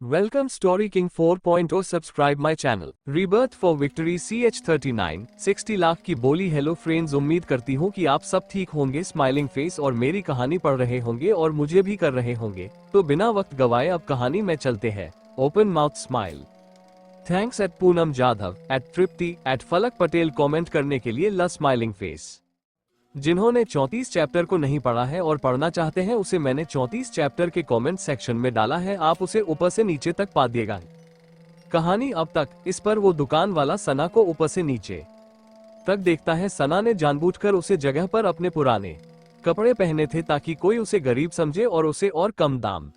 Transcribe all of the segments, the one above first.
Welcome Story King 4.0 Subscribe my channel. Rebirth for Victory CH39 60 lakh की बोली। Hello friends, उम्मीद करती हूँ कि आप सब ठीक होंगे, स्माइलिंग फेस और मेरी कहानी पढ़ रहे होंगे और मुझे भी कर रहे होंगे। तो बिना वक्त गवाए अब कहानी में चलते हैं। Open mouth smile. Thanks at Poonam Jadhav, at Tripti, at Falak Patel comment करने के लिए ल स्माइलिंग फेस। जिन्होंने 34 चैप्टर को नहीं पढ़ा है और पढ़ना चाहते हैं उसे मैंने 34 चैप्टर के कमेंट सेक्शन में डाला है, आप उसे ऊपर से नीचे तक पा दिएगा। कहानी अब तक। इस पर वो दुकान वाला सना को ऊपर से नीचे तक देखता है। सना ने जानबूझकर उसे जगह पर अपने पुराने कपड़े पहने थे ताकि कोई उसे गरीब समझे और उसे और कम दाम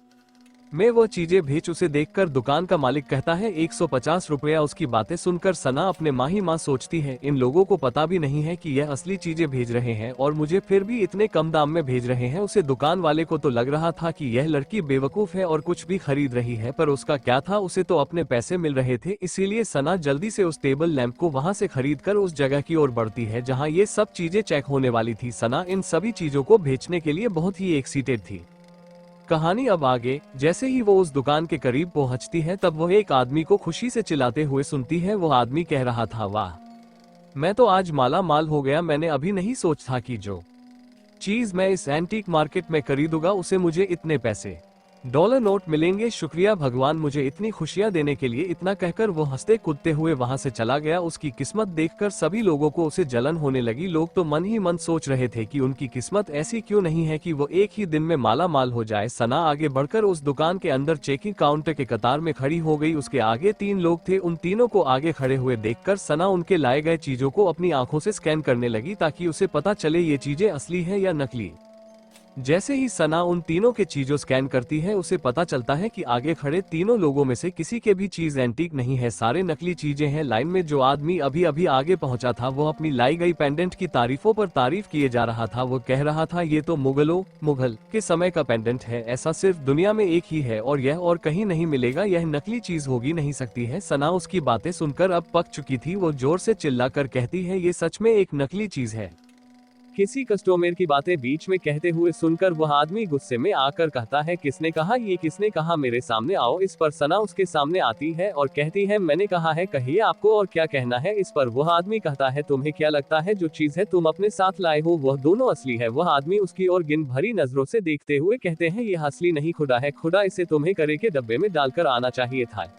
में वो चीजें भेज। उसे देखकर दुकान का मालिक कहता है 150 रुपया। उसकी बातें सुनकर सना अपने माँ सोचती है, इन लोगों को पता भी नहीं है कि यह असली चीजें भेज रहे हैं और मुझे फिर भी इतने कम दाम में भेज रहे हैं। उसे दुकान वाले को तो लग रहा था कि यह लड़की बेवकूफ है और कुछ भी खरीद रही है, पर उसका क्या था, उसे तो अपने पैसे मिल रहे थे। इसीलिए सना जल्दी से उस टेबल लैंप को वहाँ से खरीद कर उस जगह की ओर बढ़ती है जहाँ ये सब चीजें चेक होने वाली थी। सना इन सभी चीजों को बेचने के लिए बहुत ही एक्साइटेड थी। कहानी अब आगे। जैसे ही वो उस दुकान के करीब पहुंचती है तब वो एक आदमी को खुशी से चिल्लाते हुए सुनती है। वो आदमी कह रहा था, वाह, मैं तो आज माला माल हो गया। मैंने अभी नहीं सोचा कि जो चीज मैं इस एंटीक मार्केट में खरीदूंगा उसे मुझे इतने पैसे डॉलर नोट मिलेंगे। शुक्रिया भगवान मुझे इतनी खुशियां देने के लिए। इतना कहकर वो हंसते कूदते हुए वहां से चला गया। उसकी किस्मत देखकर सभी लोगों को उसे जलन होने लगी। लोग तो मन ही मन सोच रहे थे कि उनकी किस्मत ऐसी क्यों नहीं है कि वो एक ही दिन में माला माल हो जाए। सना आगे बढ़कर उस दुकान के अंदर चेकिंग काउंटर के कतार में खड़ी हो गई। उसके आगे 3 लोग थे। उन तीनों को आगे खड़े हुए देखकर सना उनके लाए गए चीजों को अपनी आंखों से स्कैन करने लगी ताकि उसे पता चले ये चीजें असली है या नकली। जैसे ही सना उन तीनों के चीजों स्कैन करती है उसे पता चलता है कि आगे खड़े तीनों लोगों में से किसी के भी चीज एंटीक नहीं है, सारे नकली चीजें हैं। लाइन में जो आदमी अभी अभी आगे पहुंचा था वो अपनी लाई गई पेंडेंट की तारीफों पर तारीफ किए जा रहा था। वो कह रहा था, ये तो मुगल के समय का पेंडेंट है, ऐसा सिर्फ दुनिया में एक ही है और यह और कहीं नहीं मिलेगा, यह नकली चीज होगी नहीं सकती है। सना उसकी बातें सुनकर अब पक चुकी थी। वो जोर से चिल्लाकर कहती है, ये सच में एक नकली चीज है। किसी कस्टमर की बातें बीच में कहते हुए सुनकर वह आदमी गुस्से में आकर कहता है, किसने कहा, ये किसने कहा, मेरे सामने आओ। इस पर सना उसके सामने आती है और कहती है, मैंने कहा है, कहिए आपको और क्या कहना है। इस पर वह आदमी कहता है, तुम्हें क्या लगता है जो चीज है तुम अपने साथ लाए हो वह दोनों असली है। वह आदमी उसकी ओर गिन भरी नजरों से देखते हुए कहते हैं, ये असली नहीं, खुदा है, खुदा इसे तुम्हें करे के डब्बे में डालकर आना चाहिए था।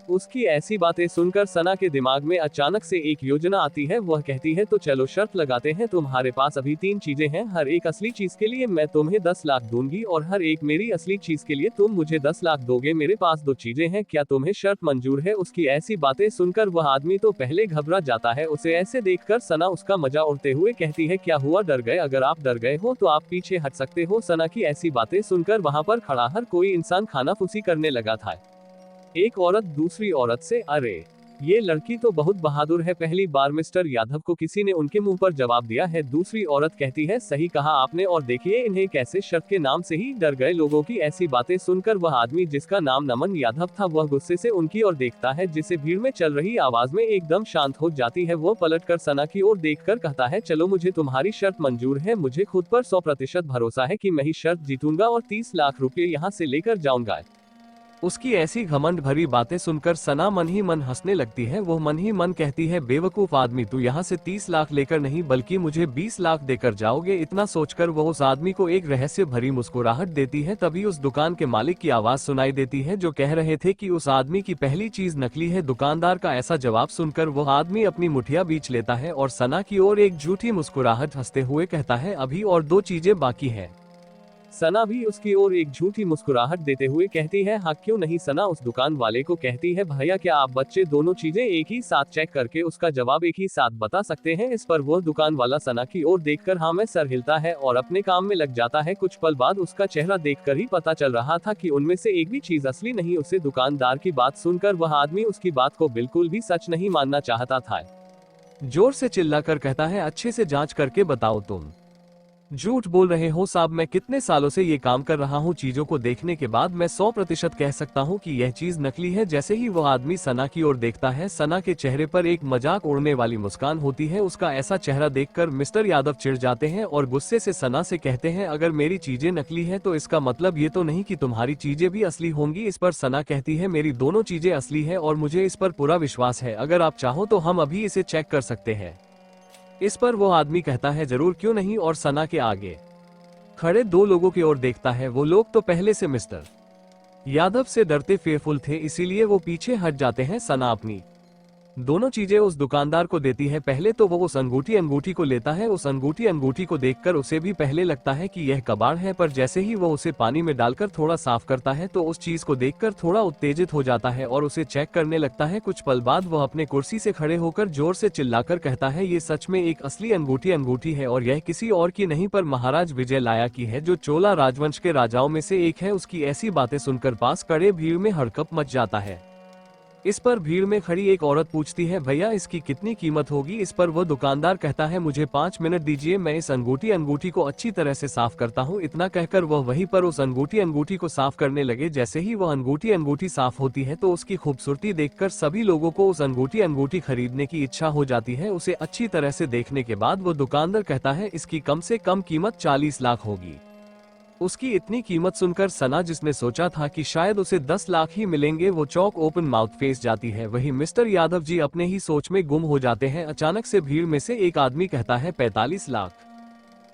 उसकी ऐसी बातें सुनकर सना के दिमाग में अचानक से एक योजना आती है। वह कहती है, तो चलो शर्त लगाते हैं, तुम्हारे पास अभी 3 चीजें हैं, हर एक असली चीज के लिए मैं तुम्हें 10 लाख दूंगी और हर एक मेरी असली चीज के लिए तुम मुझे 10 लाख दोगे। मेरे पास 2 चीजें हैं, क्या तुम्हें शर्त मंजूर है। उसकी ऐसी बातें सुनकर वह आदमी तो पहले घबरा जाता है। उसे ऐसे देखकर सना उसका मजा उड़ते हुए कहती है, क्या हुआ, डर गए? अगर आप डर गए हो तो आप पीछे हट सकते हो। सना की ऐसी बातें सुनकर वहां पर खड़ा हर कोई इंसान खानाफूसी करने लगा था। एक औरत दूसरी औरत से, अरे ये लड़की तो बहुत बहादुर है, पहली बार मिस्टर यादव को किसी ने उनके मुंह पर जवाब दिया है। दूसरी औरत कहती है, सही कहा आपने, और देखिए इन्हें कैसे शर्त के नाम से ही डर गए। लोगों की ऐसी बातें सुनकर वह आदमी जिसका नाम नमन यादव था वह गुस्से से उनकी ओर देखता है, जिसे भीड़ में चल रही आवाज में एकदम शांत हो जाती है। वो पलटकर सना की ओर देखकर कहता है, चलो मुझे तुम्हारी शर्त मंजूर है, मुझे खुद पर 100% भरोसा है कि मैं ही शर्त जीतूंगा और 30 लाख रुपये यहाँ से लेकर जाऊंगा। उसकी ऐसी घमंड भरी बातें सुनकर सना मन ही मन हंसने लगती है। वो मन ही मन कहती है, बेवकूफ आदमी, तू यहाँ से 30 लाख लेकर नहीं बल्कि मुझे 20 लाख देकर जाओगे। इतना सोचकर वो उस आदमी को एक रहस्य भरी मुस्कुराहट देती है। तभी उस दुकान के मालिक की आवाज सुनाई देती है जो कह रहे थे कि उस आदमी की पहली चीज नकली है। दुकानदार का ऐसा जवाब सुनकर वो आदमी अपनी मुठिया बीच लेता है और सना की ओर एक झूठी मुस्कुराहट हंसते हुए कहता है, अभी और 2 चीजें बाकी है। सना भी उसकी ओर एक झूठी मुस्कुराहट देते हुए कहती है, हाँ क्यों नहीं। सना उस दुकान वाले को कहती है, भैया क्या आप बच्चे दोनों चीजें एक ही साथ चेक करके उसका जवाब एक ही साथ बता सकते हैं। इस पर वह दुकान वाला सना की ओर देखकर हाँ में सर हिलता है और अपने काम में लग जाता है। कुछ पल बाद उसका चेहरा देखकर ही पता चल रहा था कि उनमें से एक भी चीज असली नहीं। उसे दुकानदार की बात सुनकर वह आदमी उसकी बात को बिल्कुल भी सच नहीं मानना चाहता था। जोर से चिल्लाकर कहता है, अच्छे से जांच करके बताओ तुम झूठ बोल रहे हो साहब, मैं कितने सालों से ये काम कर रहा हूँ। चीजों को देखने के बाद मैं 100% कह सकता हूँ कि यह चीज नकली है। जैसे ही वह आदमी सना की ओर देखता है, सना के चेहरे पर एक मजाक उड़ने वाली मुस्कान होती है। उसका ऐसा चेहरा देखकर मिस्टर यादव चिढ़ जाते हैं और गुस्से से सना से कहते हैं, अगर मेरी चीजें नकली है तो इसका मतलब ये तो नहीं कि तुम्हारी चीजें भी असली होंगी। इस पर सना कहती है, मेरी दोनों चीजें असली है और मुझे इस पर पूरा विश्वास है। अगर आप चाहो तो हम अभी इसे चेक कर सकते हैं। इस पर वो आदमी कहता है, जरूर क्यों नहीं, और सना के आगे खड़े 2 लोगों की ओर देखता है। वो लोग तो पहले से मिस्टर यादव से डरते फेयरफुल थे, इसीलिए वो पीछे हट जाते हैं। सना अपनी दोनों चीजें उस दुकानदार को देती है। पहले तो वो उस अंगूठी को लेता है। उस अंगूठी को देखकर उसे भी पहले लगता है कि यह कबाड़ है, पर जैसे ही वो उसे पानी में डालकर थोड़ा साफ करता है तो उस चीज को देखकर थोड़ा उत्तेजित हो जाता है और उसे चेक करने लगता है। कुछ पल बाद वह अपने कुर्सी से खड़े होकर जोर से चिल्लाकर कहता है, ये सच में एक असली अंगूठी है और यह किसी और की नहीं पर महाराज विजय लाया की है, जो चोला राजवंश के राजाओं में से एक है। उसकी ऐसी बातें सुनकर पास खड़े भीड़ में हड़कंप मच जाता है। इस पर भीड़ में खड़ी एक औरत पूछती है, भैया इसकी कितनी कीमत होगी। इस पर वह दुकानदार कहता है, मुझे 5 मिनट दीजिए, मैं इस अंगूठी को अच्छी तरह से साफ करता हूँ। इतना कहकर वह वहीं पर उस अंगूठी को साफ करने लगे। जैसे ही वह अंगूठी साफ होती है तो उसकी खूबसूरती देखकर सभी लोगों को उस अंगूठी खरीदने की इच्छा हो जाती है। उसे अच्छी तरह से देखने के बाद वो दुकानदार कहता है, इसकी कम से कम कीमत 40 लाख होगी। उसकी इतनी कीमत सुनकर सना, जिसने सोचा था कि शायद उसे 10 लाख ही मिलेंगे, वो चौक ओपन माउथ फेस जाती है। वही मिस्टर यादव जी अपने ही सोच में गुम हो जाते हैं। अचानक से भीड़ में से एक आदमी कहता है, 45 लाख।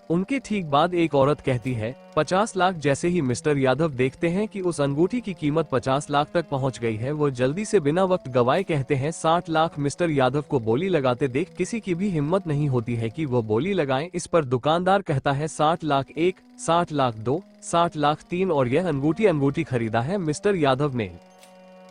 उनके ठीक बाद एक औरत कहती है, 50 लाख। जैसे ही मिस्टर यादव देखते हैं कि उस अंगूठी की कीमत 50 लाख तक पहुंच गई है, वो जल्दी से बिना वक्त गवाए कहते हैं, 60 लाख। मिस्टर यादव को बोली लगाते देख किसी की भी हिम्मत नहीं होती है कि वो बोली लगाएं। इस पर दुकानदार कहता है, 60 लाख 1, 60 लाख 2, 60 लाख 3, और यह अंगूठी खरीदा है मिस्टर यादव ने।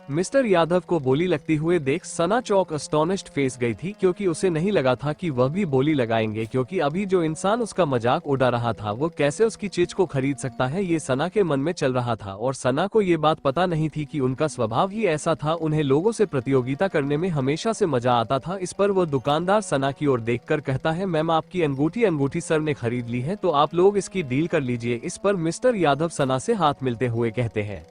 मिस्टर यादव को बोली लगती हुए देख सना चौक अस्टोनिश्ड फेस गई थी, क्योंकि उसे नहीं लगा था कि वह भी बोली लगाएंगे, क्योंकि अभी जो इंसान उसका मजाक उड़ा रहा था वो कैसे उसकी चीज को खरीद सकता है, ये सना के मन में चल रहा था। और सना को ये बात पता नहीं थी कि उनका स्वभाव ही ऐसा था, उन्हें लोगों से प्रतियोगिता करने में हमेशा से मजा आता था। इस पर वो दुकानदार सना की ओर देखकर कहता है, मैम आपकी अंगूठी सर ने खरीद ली है, तो आप लोग इसकी डील कर लीजिए। इस पर मिस्टर यादव सना से हाथ मिलते हुए कहते हैं,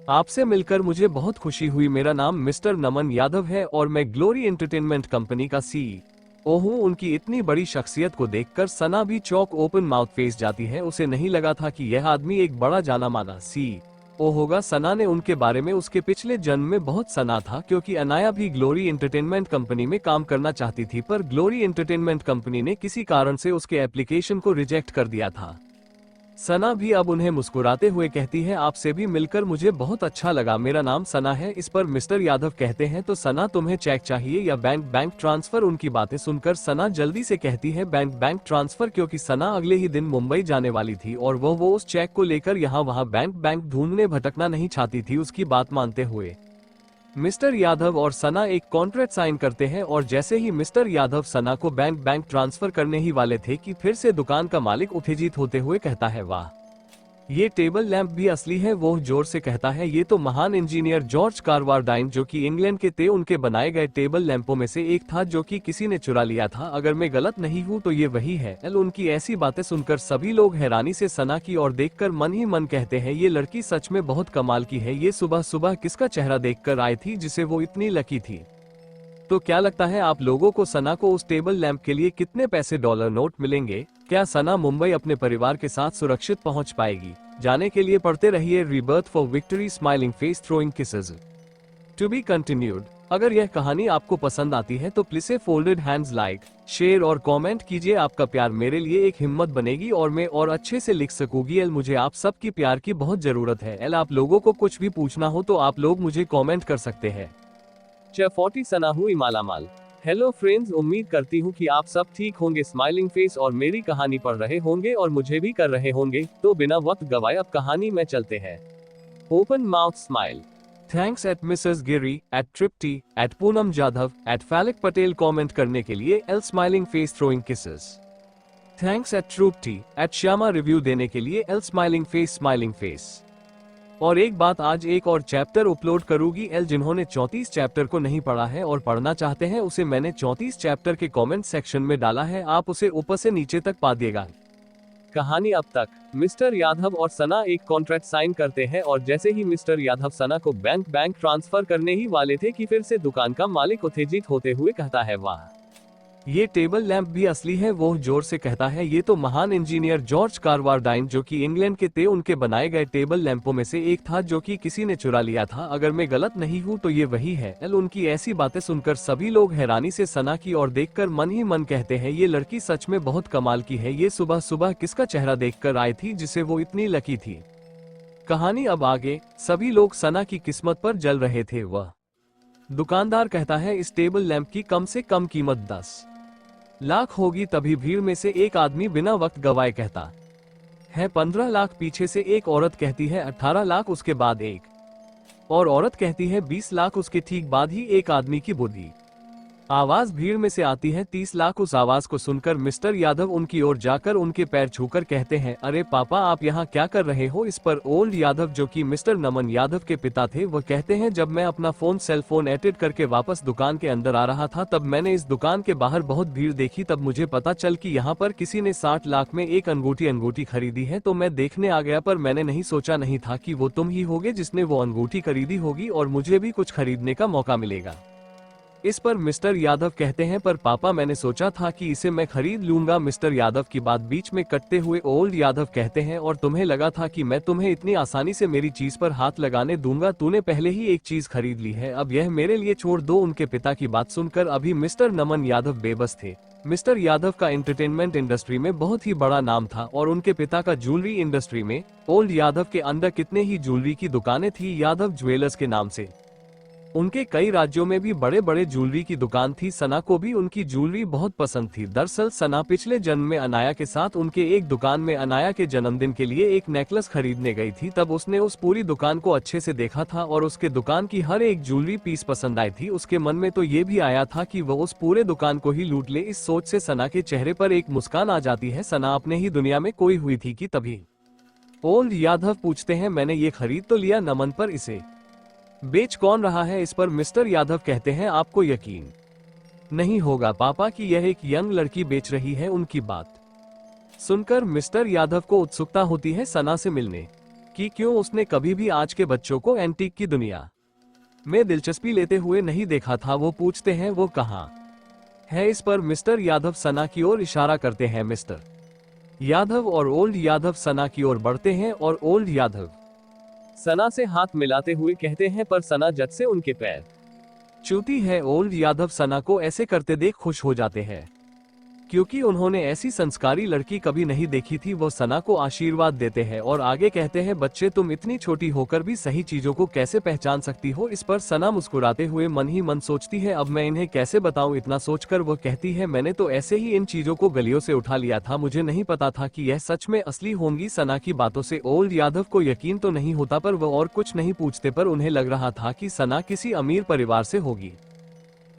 आपसे मिलकर मुझे बहुत खुशी हुई। मेरा नाम मिस्टर नमन यादव है और मैं ग्लोरी एंटरटेनमेंट कंपनी का CEO हूँ। उनकी इतनी बड़ी शख्सियत को देखकर सना भी चौक ओपन माउथ फेस जाती है। उसे नहीं लगा था कि यह आदमी एक बड़ा जाना माना CEO होगा। सना ने उनके बारे में उसके पिछले जन्म में बहुत सुना था, क्योंकि अनाया भी ग्लोरी एंटरटेनमेंट कंपनी में काम करना चाहती थी, पर ग्लोरी एंटरटेनमेंट कंपनी ने किसी कारण से उसके एप्लीकेशन को रिजेक्ट कर दिया था। सना भी अब उन्हें मुस्कुराते हुए कहती है, आपसे भी मिलकर मुझे बहुत अच्छा लगा। मेरा नाम सना है। इस पर मिस्टर यादव कहते हैं, तो सना तुम्हें चेक चाहिए या बैंक ट्रांसफर। उनकी बातें सुनकर सना जल्दी से कहती है, बैंक ट्रांसफर, क्योंकि सना अगले ही दिन मुंबई जाने वाली थी और वो उस चेक को लेकर यहाँ वहाँ बैंक ढूंढने भटकना नहीं चाहती थी। उसकी बात मानते हुए मिस्टर यादव और सना एक कॉन्ट्रैक्ट साइन करते हैं, और जैसे ही मिस्टर यादव सना को बैंक ट्रांसफर करने ही वाले थे कि फिर से दुकान का मालिक उत्तेजित होते हुए कहता है, वाह ये टेबल लैंप भी असली है। वो जोर से कहता है, ये तो महान इंजीनियर जॉर्ज कार्वारडाइन जो कि इंग्लैंड के थे, उनके बनाए गए टेबल लैंपों में से एक था, जो कि किसी ने चुरा लिया था। अगर मैं गलत नहीं हूँ तो ये वही है। उनकी ऐसी बातें सुनकर सभी लोग हैरानी से सना की ओर देखकर मन ही मन कहते हैं, ये लड़की सच में बहुत कमाल की है। ये सुबह सुबह किसका चेहरा देखकर आई थी जिसे वो इतनी लकी थी। तो क्या लगता है आप लोगों को सना को उस टेबल लैंप के लिए कितने पैसे डॉलर नोट मिलेंगे? क्या सना मुंबई अपने परिवार के साथ सुरक्षित पहुंच पाएगी? जाने के लिए पढ़ते रहिए rebirth for victory smiling face throwing kisses. To be continued. अगर यह कहानी आपको पसंद आती है तो please folded hands like, share और कमेंट कीजिए। आपका प्यार मेरे लिए एक हिम्मत बनेगी और मैं और अच्छे से लिख सकूंगी। मुझे आप सबकी प्यार की बहुत जरूरत है। आप लोगों को कुछ भी पूछना हो तो आप लोग मुझे कमेंट कर सकते हैं। 40 सना हुई मालामाल। हेलो फ्रेंड्स, उम्मीद करती हूँ कि आप सब ठीक होंगे, स्माइलिंग फेस और मेरी कहानी पढ़ रहे होंगे और मुझे भी कर रहे होंगे। तो बिना वक्त गवाए अब कहानी में चलते हैं। Open mouth smile. Thanks at Mrs Giri, at Tripti, at Poonam Jadhav, at Falak Patel comment करने के लिए। Smiling face throwing kisses. Thanks at Tripti, at Shyama review देने के लिए। Smiling face. और एक बात, आज एक और चैप्टर अपलोड करूंगी। जिन्होंने 34 चैप्टर को नहीं पढ़ा है और पढ़ना चाहते हैं, उसे मैंने 34 चैप्टर के कमेंट सेक्शन में डाला है, आप उसे ऊपर से नीचे तक पा दिएगा। कहानी अब तक। मिस्टर यादव और सना एक कॉन्ट्रैक्ट साइन करते हैं और जैसे ही मिस्टर यादव सना को बैंक ट्रांसफर करने ही वाले थे कि फिर से दुकान का मालिक उत्तेजित होते हुए कहता है, वाह, ये टेबल लैंप भी असली है। वो जोर से कहता है, ये तो महान इंजीनियर जॉर्ज कार्वारडाइन जो कि इंग्लैंड के थे उनके बनाए गए टेबल लैंपों में से एक था जो कि किसी ने चुरा लिया था। अगर मैं गलत नहीं हूँ तो ये वही है। उनकी ऐसी बातें सुनकर सभी लोग हैरानी से सना की ओर देखकर मन ही मन कहते हैं, ये लड़की सच में बहुत कमाल की है। ये सुबह सुबह किसका चेहरा देखकर आई थी जिसे वो इतनी लकी थी। कहानी अब आगे। सभी लोग सना की किस्मत पर जल रहे थे। वह दुकानदार कहता है, इस टेबल लैंप की कम से कम कीमत 10 लाख होगी। तभी भीड़ में से एक आदमी बिना वक्त गवाए कहता है 15 लाख। पीछे से एक औरत कहती है 18 लाख। उसके बाद एक और औरत कहती है 20 लाख। उसके ठीक बाद ही एक आदमी की बुद्धि आवाज भीड़ में से आती है 30 लाख। उस आवाज को सुनकर मिस्टर यादव उनकी ओर जाकर उनके पैर छूकर कहते हैं, अरे पापा, आप यहाँ क्या कर रहे हो। इस पर ओल्ड यादव जो कि मिस्टर नमन यादव के पिता थे, वह कहते हैं, जब मैं अपना सेल फोन एडिट करके वापस दुकान के अंदर आ रहा था तब मैंने इस दुकान के बाहर बहुत भीड़ देखी। तब मुझे पता चल कि यहाँ पर किसी ने 60 लाख में एक अंगूठी खरीदी है। तो मैं देखने आ गया, पर मैंने नहीं सोचा नहीं था कि वो तुम ही होगे जिसने वो अंगूठी खरीदी होगी और मुझे भी कुछ खरीदने का मौका मिलेगा। इस पर मिस्टर यादव कहते हैं, पर पापा, मैंने सोचा था कि इसे मैं खरीद लूंगा। मिस्टर यादव की बात बीच में कटते हुए ओल्ड यादव कहते हैं, और तुम्हें लगा था कि मैं तुम्हें इतनी आसानी से मेरी चीज पर हाथ लगाने दूंगा। तूने पहले ही एक चीज खरीद ली है, अब यह मेरे लिए छोड़ दो। उनके पिता की बात सुनकर अभी मिस्टर नमन यादव बेबस थे। मिस्टर यादव का एंटरटेनमेंट इंडस्ट्री में बहुत ही बड़ा नाम था और उनके पिता का ज्वेलरी इंडस्ट्री में। ओल्ड यादव के अंदर कितने ही ज्वेलरी की दुकानें थी यादव ज्वेलर्स के नाम से। उनके कई राज्यों में भी बड़े बड़े ज्वेलरी की दुकान थी। सना को भी उनकी ज्वेलरी बहुत पसंद थी। दरअसल सना पिछले जन्म में अनाया के साथ उनके एक दुकान में अनाया के जन्मदिन के लिए एक नेकलेस खरीदने गई थी। तब उसने उस पूरी दुकान को अच्छे से देखा था और उसके दुकान की हर एक ज्वेलरी पीस पसंद आई थी। उसके मन में तो ये भी आया था कि वह उस पूरे दुकान को ही लूट ले। इस सोच से सना के चेहरे पर एक मुस्कान आ जाती है। सना अपने ही दुनिया में खोई हुई थी कि तभी ओल्ड यादव पूछते हैं, मैंने ये खरीद तो लिया नमन, पर इसे बेच कौन रहा है। इस पर मिस्टर यादव कहते हैं, आपको यकीन नहीं होगा पापा कि यह एक यंग लड़की बेच रही है। उनकी बात सुनकर मिस्टर यादव को उत्सुकता होती है सना से मिलने की। क्यों उसने कभी भी आज के बच्चों को एंटीक की दुनिया में दिलचस्पी लेते हुए नहीं देखा था। वो पूछते हैं, वो कहाँ है। इस पर मिस्टर यादव सना की ओर इशारा करते हैं। मिस्टर यादव और ओल्ड यादव सना की ओर बढ़ते हैं और ओल्ड यादव सना से हाथ मिलाते हुए कहते हैं, पर सना जट से उनके पैर छूती है। ओल्ड यादव सना को ऐसे करते देख खुश हो जाते हैं क्योंकि उन्होंने ऐसी संस्कारी लड़की कभी नहीं देखी थी। वो सना को आशीर्वाद देते हैं और आगे कहते हैं, बच्चे, तुम इतनी छोटी होकर भी सही चीजों को कैसे पहचान सकती हो। इस पर सना मुस्कुराते हुए मन ही मन सोचती है, अब मैं इन्हें कैसे बताऊं। इतना सोचकर वो कहती है, मैंने तो ऐसे ही इन चीजों को गलियों से उठा लिया था, मुझे नहीं पता था कि यह सच में असली होंगी। सना की बातों से ओल्ड यादव को यकीन तो नहीं होता, पर वो और कुछ नहीं पूछते, पर उन्हें लग रहा था कि सना किसी अमीर परिवार से होगी।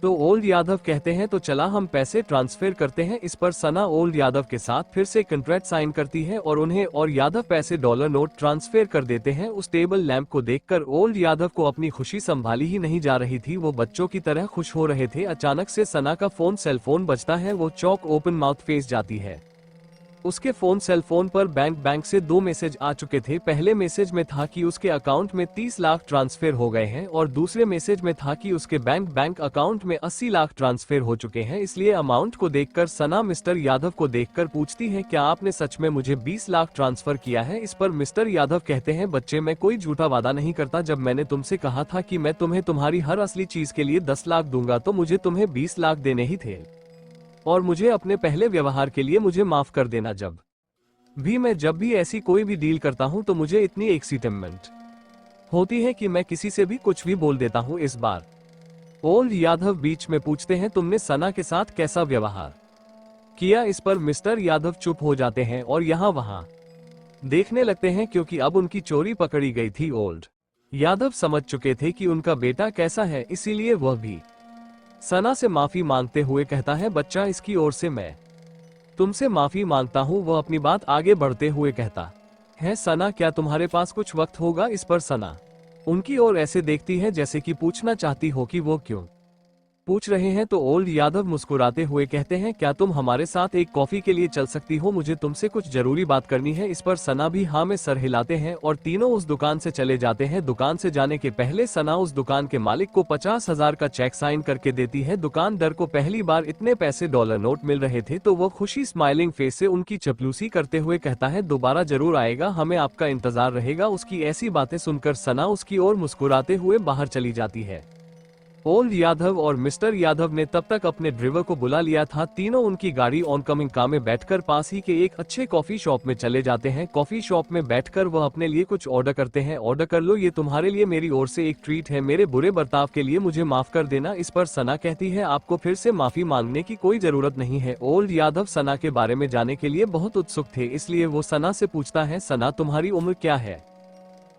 तो ओल्ड यादव कहते हैं, तो चला हम पैसे ट्रांसफर करते हैं। इस पर सना ओल्ड यादव के साथ फिर से कॉन्ट्रैक्ट साइन करती है और उन्हें और यादव पैसे डॉलर नोट ट्रांसफर कर देते हैं। उस टेबल लैंप को देखकर ओल्ड यादव को अपनी खुशी संभाली ही नहीं जा रही थी। वो बच्चों की तरह खुश हो रहे थे। अचानक से सना का सेल फोन बजता है। वो चौक ओपन माउथ फेस जाती है। उसके सेल फोन पर बैंक से 2 मैसेज आ चुके थे। पहले मैसेज में था कि उसके अकाउंट में 30 लाख ट्रांसफर हो गए हैं और दूसरे मैसेज में था कि उसके बैंक अकाउंट में 80 लाख ट्रांसफर हो चुके हैं। इसलिए अमाउंट को देखकर सना मिस्टर यादव को देखकर पूछती है, क्या आपने सच में मुझे 20 लाख ट्रांसफर किया है। इस पर मिस्टर यादव कहते हैं, बच्चे, मैं कोई झूठा वादा नहीं करता। जब मैंने तुमसे कहा था कि मैं तुम्हें तुम्हारी हर असली चीज के लिए 10 लाख दूंगा तो मुझे तुम्हें 20 लाख देने ही थे और मुझे अपने पहले व्यवहार के लिए मुझे माफ कर देना। जब भी ऐसी कोई भी डील करता हूं तो मुझे इतनी एक्साइटमेंट होती है कि मैं किसी से भी कुछ भी बोल देता हूं। इस बार ओल्ड यादव बीच में पूछते हैं, तुमने सना के साथ कैसा व्यवहार किया। इस पर मिस्टर यादव चुप हो जाते हैं और यहाँ वहां देखने लगते हैं क्योंकि अब उनकी चोरी पकड़ी गई थी। ओल्ड यादव समझ चुके थे कि उनका बेटा कैसा है, इसीलिए वह भी सना से माफी मांगते हुए कहता है, बच्चा, इसकी ओर से मैं तुमसे माफी मांगता हूँ। वह अपनी बात आगे बढ़ते हुए कहता है, सना, क्या तुम्हारे पास कुछ वक्त होगा। इस पर सना उनकी ओर ऐसे देखती है जैसे कि पूछना चाहती हो कि वो क्यों पूछ रहे हैं तो ओल्ड यादव मुस्कुराते हुए कहते हैं, क्या तुम हमारे साथ एक कॉफी के लिए चल सकती हो, मुझे तुमसे कुछ जरूरी बात करनी है। इस पर सना भी हाँ में सर हिलाते हैं और तीनों उस दुकान से चले जाते हैं। दुकान से जाने के पहले सना उस दुकान के मालिक को 50,000 का चेक साइन करके देती है। दुकानदार को पहली बार इतने पैसे डॉलर नोट मिल रहे थे तो वो खुशी स्माइलिंग फेस से उनकी चपलूसी करते हुए कहता है, दोबारा जरूर आएगा, हमें आपका इंतजार रहेगा। उसकी ऐसी बातें सुनकर सना उसकी ओर मुस्कुराते हुए बाहर चली जाती है। ओल्ड यादव और मिस्टर यादव ने तब तक अपने ड्राइवर को बुला लिया था। तीनों उनकी गाड़ी ऑनकमिंग कार में बैठकर पास ही के एक अच्छे कॉफी शॉप में चले जाते हैं। कॉफी शॉप में बैठकर वह अपने लिए कुछ ऑर्डर करते हैं। ऑर्डर कर लो, ये तुम्हारे लिए मेरी ओर से एक ट्रीट है, मेरे बुरे बर्ताव के लिए मुझे माफ कर देना। इस पर सना कहती है, आपको फिर से माफी मांगने की कोई जरूरत नहीं है। ओल्ड यादव सना के बारे में जानने के लिए बहुत उत्सुक थे, इसलिए वो सना से पूछता है, सना तुम्हारी उम्र क्या है।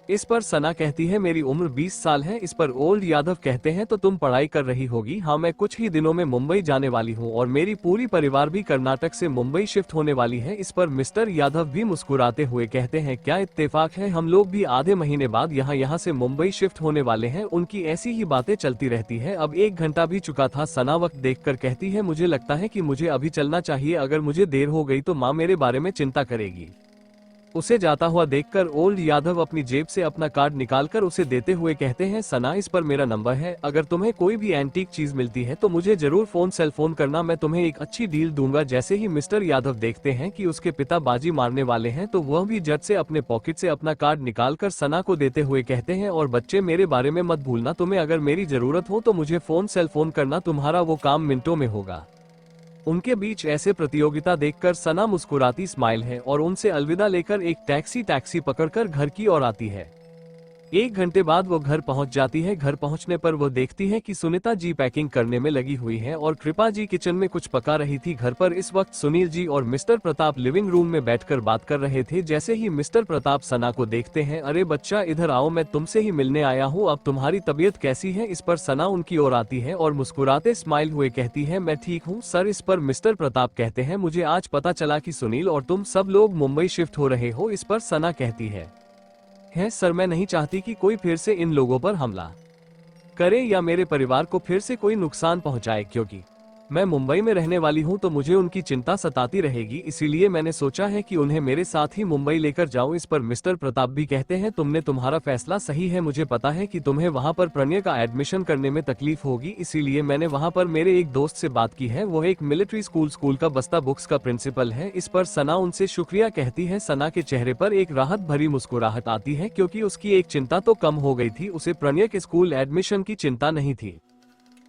इस पर सना कहती है, मेरी उम्र 20 साल है। इस पर ओल्ड यादव कहते हैं, तो तुम पढ़ाई कर रही होगी। हाँ, मैं कुछ ही दिनों में मुंबई जाने वाली हूँ और मेरी पूरी परिवार भी कर्नाटक से मुंबई शिफ्ट होने वाली है। इस पर मिस्टर यादव भी मुस्कुराते हुए कहते हैं, क्या इत्तेफाक है, हम लोग भी आधे महीने बाद यहाँ से मुंबई शिफ्ट होने वाले हैं। उनकी ऐसी ही बातें चलती रहती है। अब 1 घंटा भी चुका था। सना वक्त देखकर कहती है, मुझे लगता है कि मुझे अभी चलना चाहिए, अगर मुझे देर हो गई तो माँ मेरे बारे में चिंता करेगी। उसे जाता हुआ देखकर ओल्ड यादव अपनी जेब से अपना कार्ड निकालकर उसे देते हुए कहते हैं, सना इस पर मेरा नंबर है, अगर तुम्हें कोई भी एंटीक चीज मिलती है तो मुझे जरूर सेल फोन करना, मैं तुम्हें एक अच्छी डील दूंगा। जैसे ही मिस्टर यादव देखते हैं कि उसके पिता बाजी मारने वाले हैं तो वह भी झट से अपने पॉकेट से अपना कार्ड निकालकर सना को देते हुए कहते हैं, और बच्चे मेरे बारे में मत भूलना, तुम्हें अगर मेरी जरूरत हो तो मुझे सेल फोन करना, तुम्हारा वो काम मिनटों में होगा। उनके बीच ऐसे प्रतियोगिता देखकर सना मुस्कुराती स्माइल है और उनसे अलविदा लेकर एक टैक्सी पकड़कर घर की ओर आती है। 1 घंटे बाद वो घर पहुंच जाती है। घर पहुंचने पर वो देखती है कि सुनीता जी पैकिंग करने में लगी हुई हैं और कृपा जी किचन में कुछ पका रही थी। घर पर इस वक्त सुनील जी और मिस्टर प्रताप लिविंग रूम में बैठकर बात कर रहे थे। जैसे ही मिस्टर प्रताप सना को देखते हैं, अरे बच्चा इधर आओ, मैं तुमसे ही मिलने आया हूँ, अब तुम्हारी तबीयत कैसी है। इस पर सना उनकी ओर आती है और मुस्कुराते स्माइल हुए कहती है, मैं ठीक हूँ सर। इस पर मिस्टर प्रताप कहते हैं, मुझे आज पता चला कि सुनील और तुम सब लोग मुंबई शिफ्ट हो रहे हो। इस पर सना कहती है सर, मैं नहीं चाहती कि कोई फिर से इन लोगों पर हमला करे या मेरे परिवार को फिर से कोई नुकसान पहुंचाए, क्योंकि मैं मुंबई में रहने वाली हूं तो मुझे उनकी चिंता सताती रहेगी, इसीलिए मैंने सोचा है कि उन्हें मेरे साथ ही मुंबई लेकर जाऊं। इस पर मिस्टर प्रताप भी कहते हैं, तुम्हारा फैसला सही है, मुझे पता है कि तुम्हें वहां पर प्रणय का एडमिशन करने में तकलीफ होगी, इसीलिए मैंने वहां पर मेरे एक दोस्त से बात की है, वो एक मिलिट्री स्कूल का बस्ता बुक्स का प्रिंसिपल है। इस पर सना उनसे शुक्रिया कहती है। सना के चेहरे पर एक राहत भरी मुस्कुराहट आती है, क्योंकि उसकी एक चिंता तो कम हो गई थी, उसे प्रणय के स्कूल एडमिशन की चिंता नहीं थी,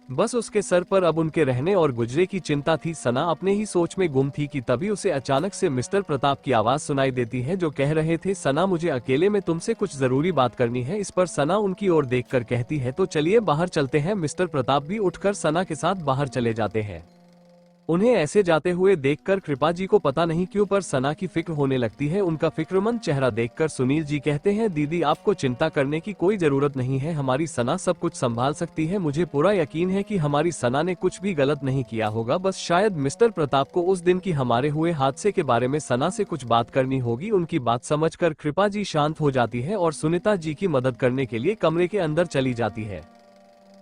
बस उसके सर पर अब उनके रहने और गुजरे की चिंता थी। सना अपने ही सोच में गुम थी कि तभी उसे अचानक से मिस्टर प्रताप की आवाज सुनाई देती है, जो कह रहे थे, सना मुझे अकेले में तुमसे कुछ जरूरी बात करनी है। इस पर सना उनकी ओर देखकर कहती है, तो चलिए बाहर चलते हैं। मिस्टर प्रताप भी उठकर सना के साथ बाहर चले जाते हैं। उन्हें ऐसे जाते हुए देखकर कृपा जी को पता नहीं क्यों पर सना की फिक्र होने लगती है। उनका फिक्रमंद चेहरा देखकर सुनील जी कहते हैं, दीदी आपको चिंता करने की कोई जरूरत नहीं है, हमारी सना सब कुछ संभाल सकती है। मुझे पूरा यकीन है कि हमारी सना ने कुछ भी गलत नहीं किया होगा, बस शायद मिस्टर प्रताप को उस दिन की हमारे हुए हादसे के बारे में सना से कुछ बात करनी होगी। उनकी बात समझकर कृपा जी शांत हो जाती है और सुनीता जी की मदद करने के लिए कमरे के अंदर चली जाती है।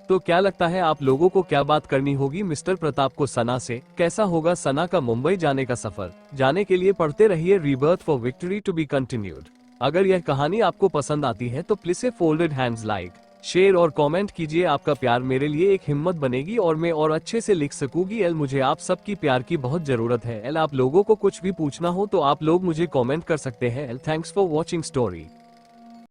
तो क्या लगता है आप लोगों को, क्या बात करनी होगी मिस्टर प्रताप को सना से? कैसा होगा सना का मुंबई जाने का सफर? जाने के लिए पढ़ते रहिए rebirth for victory to be continued. अगर यह कहानी आपको पसंद आती है तो प्लीज से फोल्डेड हैंड्स लाइक, शेयर और कमेंट कीजिए। आपका प्यार मेरे लिए एक हिम्मत बनेगी और मैं और अच्छे से लिख सकूंगी। एल मुझे आप सबकी प्यार की बहुत जरूरत है। एल आप लोगों को कुछ भी पूछना हो तो आप लोग मुझे कमेंट कर सकते हैं। L thanks for watching story.